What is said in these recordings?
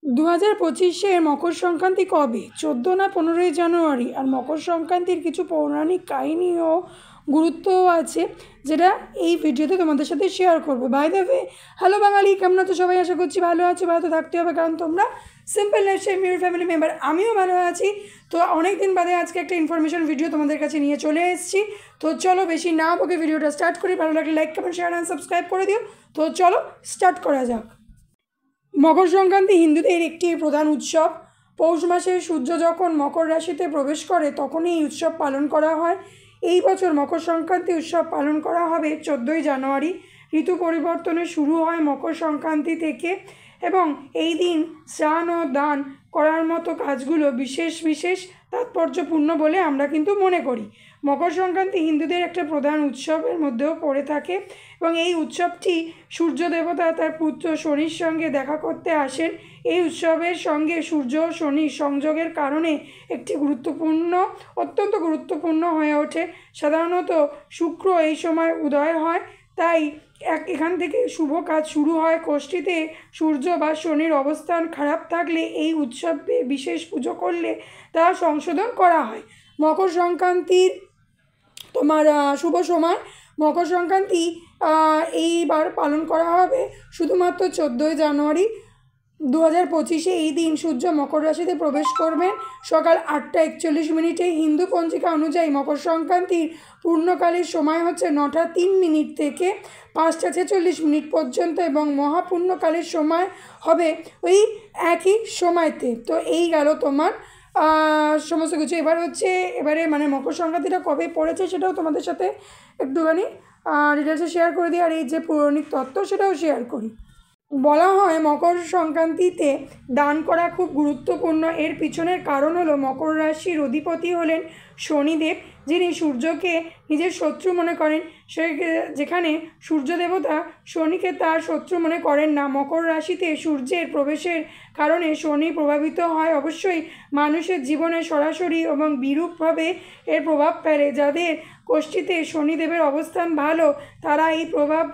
2025-এর মকর সংক্রান্তি কবে? 14 না 15ই জানুয়ারি। আর মকর সংক্রান্তির কিছু পৌরাণিক কাহিনী ও গুরুত্বও আছে, যেটা এই ভিডিওতে তোমাদের সাথে শেয়ার করবো। বাই দ্য ওয়ে, হ্যালো বাঙালি, কেমন আছো সবাই? আশা করছি ভালো আছো, ভালো তো থাকতে হবে, কারণ তোমরা simple lifestyle Muir family member. আমিও ভালো আছি। তো অনেক দিন বাদে আজকে একটা ইনফরমেশন ভিডিও তোমাদের কাছে নিয়ে চলে এসেছি। তো চলো বেশি না বকে ভিডিওটা স্টার্ট করি। ভালো লাগলে like, comment, share and subscribe করে দিও। তো চলো স্টার্ট করা যাক। মকর সংক্রান্তি হিন্দুদের একটি প্রধান উৎসব। পৌষ মাসে সূর্য যখন মকর রাশিতে প্রবেশ করে তখনই এই উৎসব পালন করা হয়। এই বছর মকর সংক্রান্তি উৎসব পালন করা হবে 14ই জানুয়ারি। ঋতু পরিবর্তনের শুরু হয় মকর সংক্রান্তি থেকে এবং এই দিন স্নান ও দান করার মতো কাজগুলো বিশেষ বিশেষ তাৎপর্যপূর্ণ বলে আমরা কিন্তু মনে করি। মকর সংক্রান্তি হিন্দুদের একটা প্রধান উৎসবের মধ্যেও পড়ে থাকে এবং এই উৎসবটি সূর্য দেবতা তার পুত্র শনির সঙ্গে দেখা করতে আসেন। এই উৎসবের সঙ্গে সূর্য ও শনির সংযোগের কারণে একটি অত্যন্ত গুরুত্বপূর্ণ হয়ে ওঠে। সাধারণত শুক্র এই সময় উদয় হয়, তাই এখান থেকে শুভ কাজ শুরু হয়। কোষ্ঠীতে সূর্য বা শনির অবস্থান খারাপ থাকলে এই উৎসবে বিশেষ পুজো করলে তা সংশোধন করা হয়। মকর সংক্রান্তির শুভ সময় মকর সংক্রান্তি এইবার পালন করা হবে শুধুমাত্র 14ই জানুয়ারি 2025-এ। এই দিন সূর্য মকর রাশিতে প্রবেশ করবেন সকাল 8টা 41 হিন্দু পঞ্জিকা অনুযায়ী। মকর সংক্রান্তির পূর্ণকালের সময় হচ্ছে 9টা 3 থেকে 5টা 46 পর্যন্ত এবং মহাপূর্ণকালের সময় হবে ওই একই সময়তে। তো এই গেল তোমার সমস্ত কিছু। এবারে মকর সংক্রান্তিটা কবে পড়েছে সেটাও তোমাদের সাথে একটুখানি ডিটেলসে শেয়ার করে দিই, আর এই যে পৌরাণিক তত্ত্ব সেটাও শেয়ার করি। বলা হয় মকর সংক্রান্তিতে দান করা খুব গুরুত্বপূর্ণ। এর পিছনের কারণ হলো মকর রাশির অধিপতি হলেন শনিদেব, যিনি সূর্যকে নিজের শত্রু মনে করেন। যেখানে সূর্য দেবতা শনিকে তার শত্রু মনে করেন না। মকর রাশিতে সূর্যের প্রবেশের কারণে শনি প্রভাবিত হয়। অবশ্যই মানুষের জীবনে সরাসরি এবং বিরূপভাবে এর প্রভাব ফেলে। যাদের কোষ্ঠীতে শনিদেবের অবস্থান ভালো তারা এই প্রভাব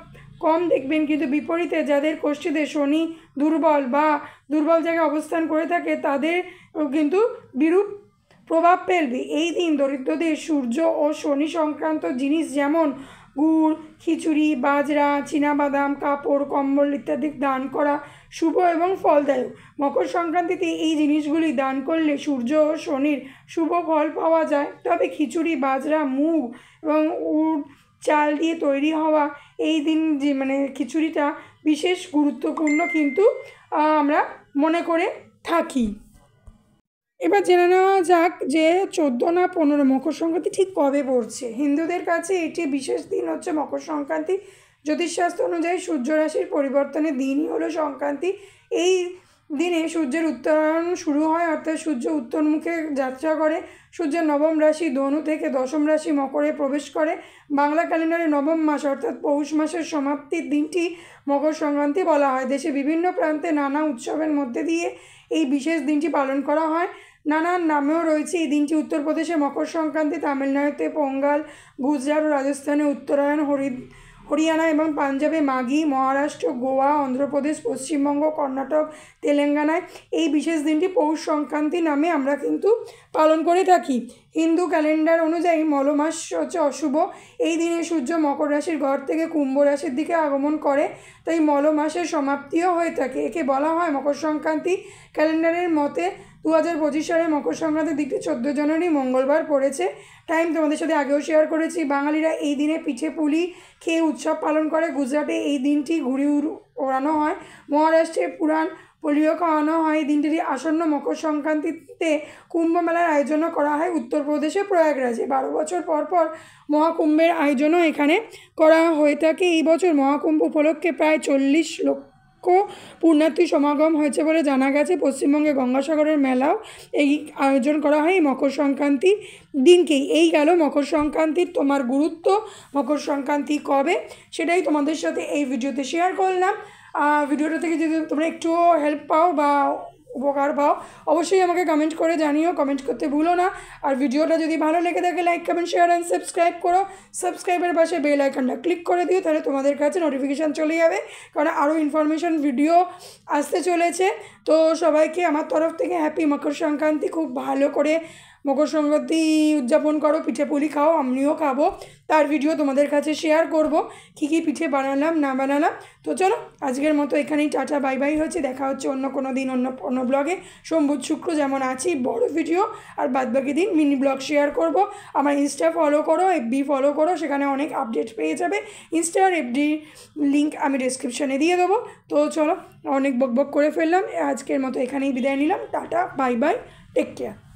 কম দেখবেন, কিন্তু বিপরীতে যাদের কোষ্ঠীতে শনি দুর্বল জায়গায় অবস্থান করে থাকে তাদের কিন্তু বিরূপ প্রভাব ফেলবে। এই দিন দরিদ্রদের সূর্য ও শনি সংক্রান্ত জিনিস যেমন গুড়, খিচুড়ি, বাজরা, চীনাবাদাম, কাপড়, কম্বল ইত্যাদি দান করা শুভ এবং ফলদায়ক। মকর সংক্রান্তিতে এই জিনিসগুলি দান করলে সূর্য ও শনির শুভ ফল পাওয়া যায়। তবে খিচুড়ি, বাজরা, মুগ এবং উড় চাল দিয়ে তৈরি হওয়া এই দিন যে খিচুড়িটা বিশেষ গুরুত্বপূর্ণ কিন্তু আমরা মনে করে থাকি। এবার জেনে নেওয়া যাক যে 14 না 15 মকর সংক্রান্তি ঠিক কবে পড়ছে। হিন্দুদের কাছে এটি বিশেষ দিন হচ্ছে মকর সংক্রান্তি। জ্যোতিষশাস্ত্র অনুযায়ী সূর্য রাশির পরিবর্তনের দিনই হলো সংক্রান্তি। এই দিনে সূর্যের উত্তরায়ণ শুরু হয়, অর্থাৎ সূর্য উত্তরমুখে যাত্রা করে। সূর্যের নবম রাশি ধনু থেকে দশম রাশি মকরে প্রবেশ করে। বাংলা ক্যালেন্ডারে নবম মাস অর্থাৎ পৌষ মাসের সমাপ্তির দিনটি মকর সংক্রান্তি বলা হয়। দেশে বিভিন্ন প্রান্তে নানা উৎসবের মধ্যে দিয়ে এই বিশেষ দিনটি পালন করা হয়। নানান নামেও রয়েছে এই দিনটি। উত্তরপ্রদেশে মকর সংক্রান্তি, তামিলনাড়ুতে পোঙ্গাল, গুজরাট ও রাজস্থানে উত্তরায়ণ, হরিয়ানা এবং পাঞ্জাবে মাঘী, মহারাষ্ট্র, গোয়া, অন্ধ্রপ্রদেশ, পশ্চিমবঙ্গ, কর্ণাটক, তেলেঙ্গানায় এই বিশেষ দিনটি পৌষ সংক্রান্তি নামে আমরা কিন্তু পালন করে থাকি। হিন্দু ক্যালেন্ডার অনুযায়ী মল মাস হচ্ছে অশুভ। এই দিনে সূর্য মকর রাশির ঘর থেকে কুম্ভ রাশির দিকে আগমন করে, তাই মল মাসের সমাপ্তিও হয়ে থাকে। একে বলা হয় মকর সংক্রান্তি। ক্যালেন্ডারের মতে 2025 সালে মকর সংক্রান্তির দিকটি 14 জানুয়ারি মঙ্গলবার পড়েছে। টাইম তোমাদের সাথে আগেও শেয়ার করেছি। বাঙালিরা এই দিনে পিঠে পুলি খেয়ে উৎসব পালন করে। গুজরাটে এই দিনটি ঘুড়ি ওড়ানো হয়। মহারাষ্ট্রে পুরাণ পোলিও খাওয়ানো হয়। এই দিনটি আসন্ন মকর সংক্রান্তিতে কুম্ভ মেলার আয়োজনও করা হয় উত্তরপ্রদেশে প্রয়াগরাজে। 12 বছর পর পর মহাকুম্ভের আয়োজনও এখানে করা হয়ে থাকে। এই বছর মহাকুম্ভ উপলক্ষে প্রায় 40 লক্ষ পুণ্যার্থী সমাগম হয়েছে বলে জানা গেছে। পশ্চিমবঙ্গে গঙ্গাসাগরের মেলাও এই আয়োজন করা হয় মকর সংক্রান্তির দিনকেই। এই গেল মকর সংক্রান্তির তোমার গুরুত্ব। মকর সংক্রান্তি কবে সেটাই তোমাদের সাথে এই ভিডিওতে শেয়ার করলাম। ভিডিওটা থেকে যদি তোমরা একটুও হেল্প পাও বা উপকার পাও অবশ্যই আমাকে কমেন্ট করে জানিও, কমেন্ট করতে ভুলো না। আর ভিডিওটা যদি ভালো লেগে থাকে like comment share and subscribe করো। সাবস্ক্রাইবের পাশে বেল আইকনটা ক্লিক করে দিও, তাহলে তোমাদের কাছে নোটিফিকেশান চলে যাবে, কারণ আরও ইনফরমেশন ভিডিও আসতে চলেছে। তো সবাইকে আমার তরফ থেকে হ্যাপি মকর সংক্রান্তি। খুব ভালো করে মকর সংক্রান্তি উদযাপন করো, পিঠে পুলি খাও, আমিও খাবো, তার ভিডিও তোমাদের কাছে শেয়ার করব কী কী পিঠে বানালাম না বানালাম। তো চলো আজকের মতো এখানেই টাটা বাই বাই হচ্ছে, দেখা হচ্ছে অন্য কোনো দিন অন্য ব্লগে। সোম বুধ শুক্র যেমন আছি বড় ভিডিও, আর বাদবাকি দিন মিনি ব্লগ শেয়ার করব। আমার ইনস্টা ফলো করো, এফবি ফলো করো, সেখানে অনেক আপডেট পেয়ে যাবে। ইনস্টা আর এফডি লিঙ্ক আমি ডিসক্রিপশানে দিয়ে দেবো। তো চলো অনেক বকবক করে ফেললাম, আজকের মতো এখানেই বিদায় নিলাম, tata bye bye, take care.